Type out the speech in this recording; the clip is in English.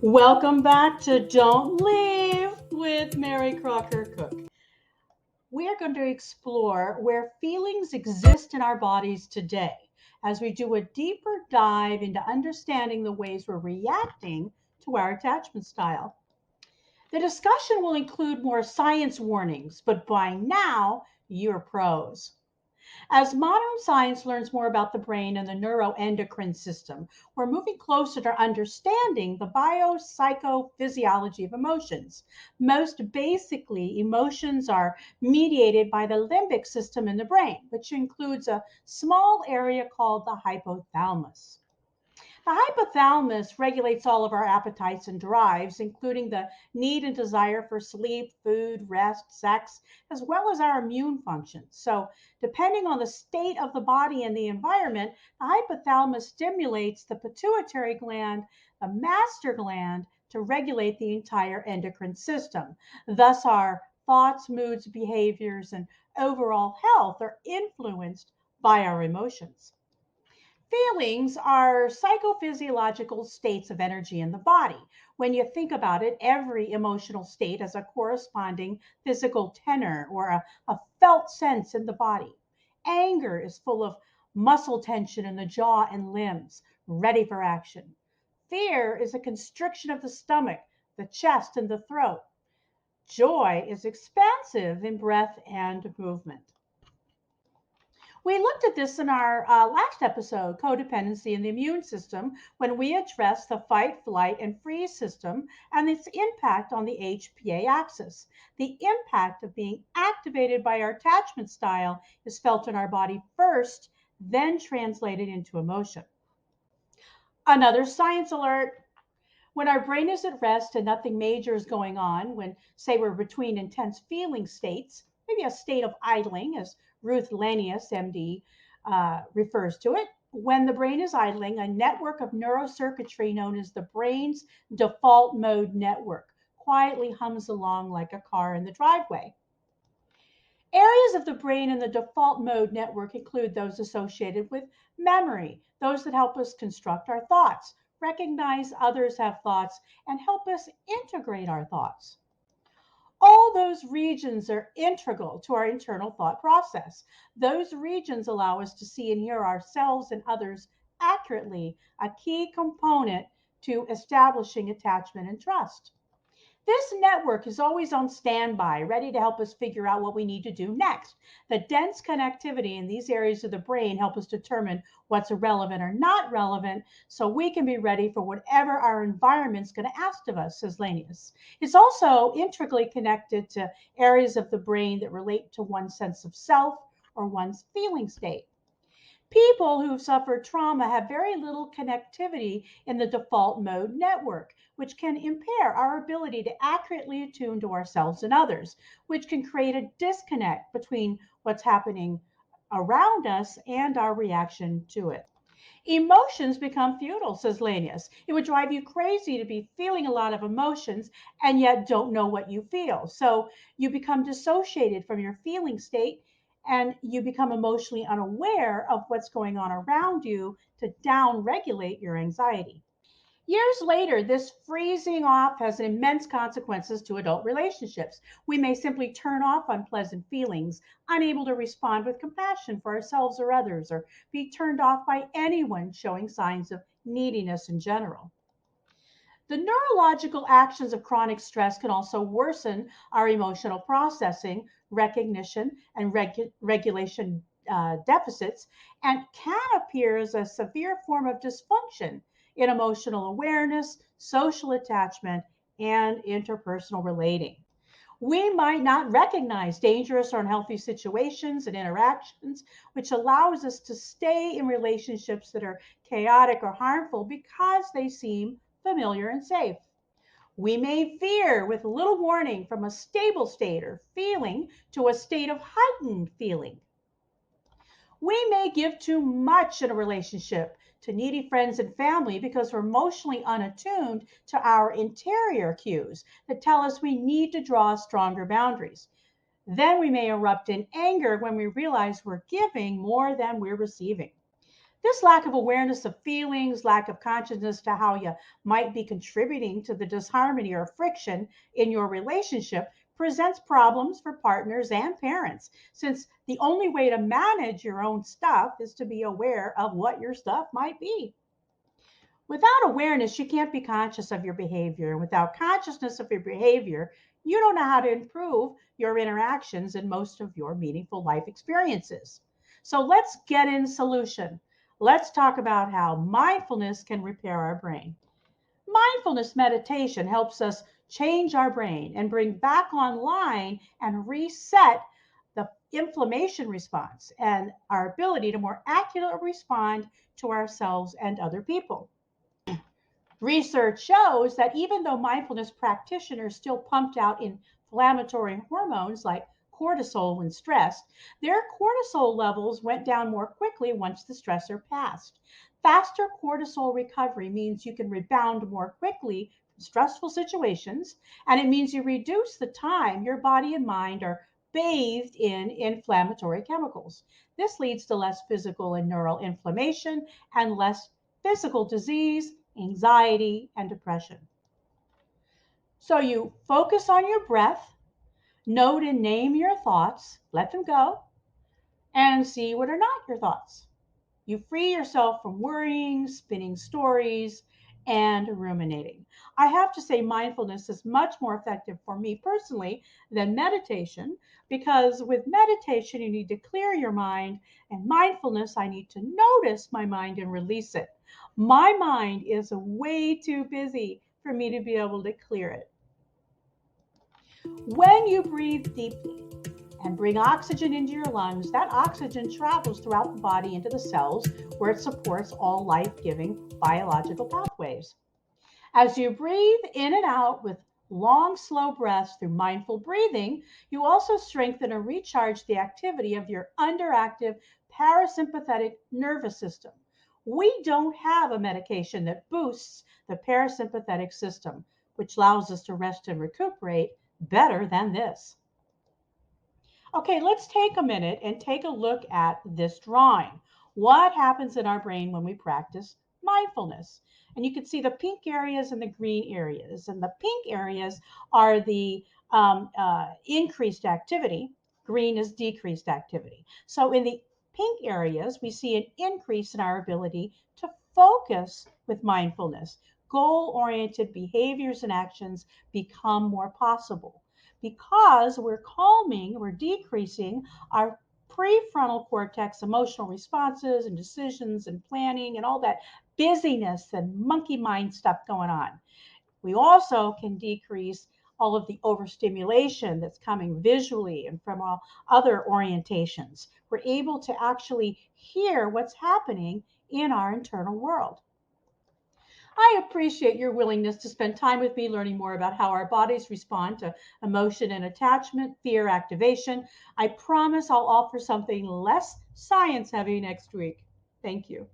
Welcome back to Don't Leave with Mary Crocker Cook. We are going to explore where feelings exist in our bodies today as we do a deeper dive into understanding the ways we're reacting to our attachment style. The discussion will include more science warnings, but by now, you're pros. As modern science learns more about the brain and the neuro-endocrine system, we're moving closer to understanding the bio-psycho-physiology of emotions. Most basically, emotions are mediated by the limbic system in the brain, which includes a small area called the hypothalamus. The hypothalamus regulates all of our appetites and drives, including the need and desire for sleep, food, rest, sex, as well as our immune functions. So, depending on the state of the body and the environment, the hypothalamus stimulates the pituitary gland, the master gland, to regulate the entire endocrine system. Thus, our thoughts, moods, behaviors, and overall health are influenced by our emotions. Feelings are psychophysiological states of energy in the body. When you think about it, every emotional state has a corresponding physical tenor or a felt sense in the body. Anger is full of muscle tension in the jaw and limbs, ready for action. Fear is a constriction of the stomach, the chest, and the throat. Joy is expansive in breath and movement. We looked at this in our last episode, codependency in the immune system, when we addressed the fight, flight, and freeze system and its impact on the HPA axis. The impact of being activated by our attachment style is felt in our body first, then translated into emotion. Another science alert: when our brain is at rest and nothing major is going on, when, say, we're between intense feeling states, maybe a state of idling, as Ruth Lanius, MD, refers to it, when the brain is idling, a network of neurocircuitry known as the brain's default mode network quietly hums along like a car in the driveway. Areas of the brain in the default mode network include those associated with memory, those that help us construct our thoughts, recognize others have thoughts, and help us integrate our thoughts. All those regions are integral to our internal thought process. Those regions allow us to see and hear ourselves and others accurately, a key component to establishing attachment and trust. This network is always on standby, ready to help us figure out what we need to do next. The dense connectivity in these areas of the brain help us determine what's relevant or not relevant so we can be ready for whatever our environment's going to ask of us, says Lanius. It's also integrally connected to areas of the brain that relate to one's sense of self or one's feeling state. People who've suffered trauma have very little connectivity in the default mode network, which can impair our ability to accurately attune to ourselves and others, which can create a disconnect between what's happening around us and our reaction to it. Emotions become futile, says Lanius. It would drive you crazy to be feeling a lot of emotions and yet don't know what you feel. So you become dissociated from your feeling state and you become emotionally unaware of what's going on around you to down regulate your anxiety. Years later, this freezing off has immense consequences to adult relationships. We may simply turn off unpleasant feelings, unable to respond with compassion for ourselves or others, or be turned off by anyone showing signs of neediness in general. The neurological actions of chronic stress can also worsen our emotional processing, recognition, and regulation deficits, and can appear as a severe form of dysfunction in emotional awareness, social attachment, and interpersonal relating. We might not recognize dangerous or unhealthy situations and interactions, which allows us to stay in relationships that are chaotic or harmful because they seem familiar and safe. We may veer with little warning from a stable state or feeling to a state of heightened feeling. We may give too much in a relationship to needy friends and family because we're emotionally unattuned to our interior cues that tell us we need to draw stronger boundaries. Then we may erupt in anger when we realize we're giving more than we're receiving. This lack of awareness of feelings, lack of consciousness to how you might be contributing to the disharmony or friction in your relationship presents problems for partners and parents, since the only way to manage your own stuff is to be aware of what your stuff might be. Without awareness, you can't be conscious of your behavior. And without consciousness of your behavior, you don't know how to improve your interactions and most of your meaningful life experiences. So let's get in solution. Let's talk about how mindfulness can repair our brain. Mindfulness meditation helps us change our brain and bring back online and reset the inflammation response and our ability to more accurately respond to ourselves and other people. Research shows that even though mindfulness practitioners still pumped out inflammatory hormones like cortisol when stressed, their cortisol levels went down more quickly once the stressor passed. Faster cortisol recovery means you can rebound more quickly from stressful situations, and it means you reduce the time your body and mind are bathed in inflammatory chemicals. This leads to less physical and neural inflammation and less physical disease, anxiety, and depression. So you focus on your breath, note and name your thoughts, let them go, and see what are not your thoughts. You free yourself from worrying, spinning stories, and ruminating. I have to say, mindfulness is much more effective for me personally than meditation because with meditation, you need to clear your mind, and mindfulness, I need to notice my mind and release it. My mind is way too busy for me to be able to clear it. When you breathe deeply, and bring oxygen into your lungs, that oxygen travels throughout the body into the cells where it supports all life giving biological pathways. As you breathe in and out with long, slow breaths through mindful breathing, you also strengthen and recharge the activity of your underactive parasympathetic nervous system. We don't have a medication that boosts the parasympathetic system, which allows us to rest and recuperate better than this. Okay, let's take a minute and take a look at this drawing. What happens in our brain when we practice mindfulness? And you can see the pink areas and the green areas. And the pink areas are the increased activity. Green is decreased activity. So in the pink areas, we see an increase in our ability to focus with mindfulness. Goal-oriented behaviors and actions become more possible because we're calming, we're decreasing our prefrontal cortex emotional responses and decisions and planning and all that busyness and monkey mind stuff going on. We also can decrease all of the overstimulation that's coming visually and from all other orientations. We're able to actually hear what's happening in our internal world. I appreciate your willingness to spend time with me learning more about how our bodies respond to emotion and attachment, fear activation. I promise I'll offer something less science heavy next week. Thank you.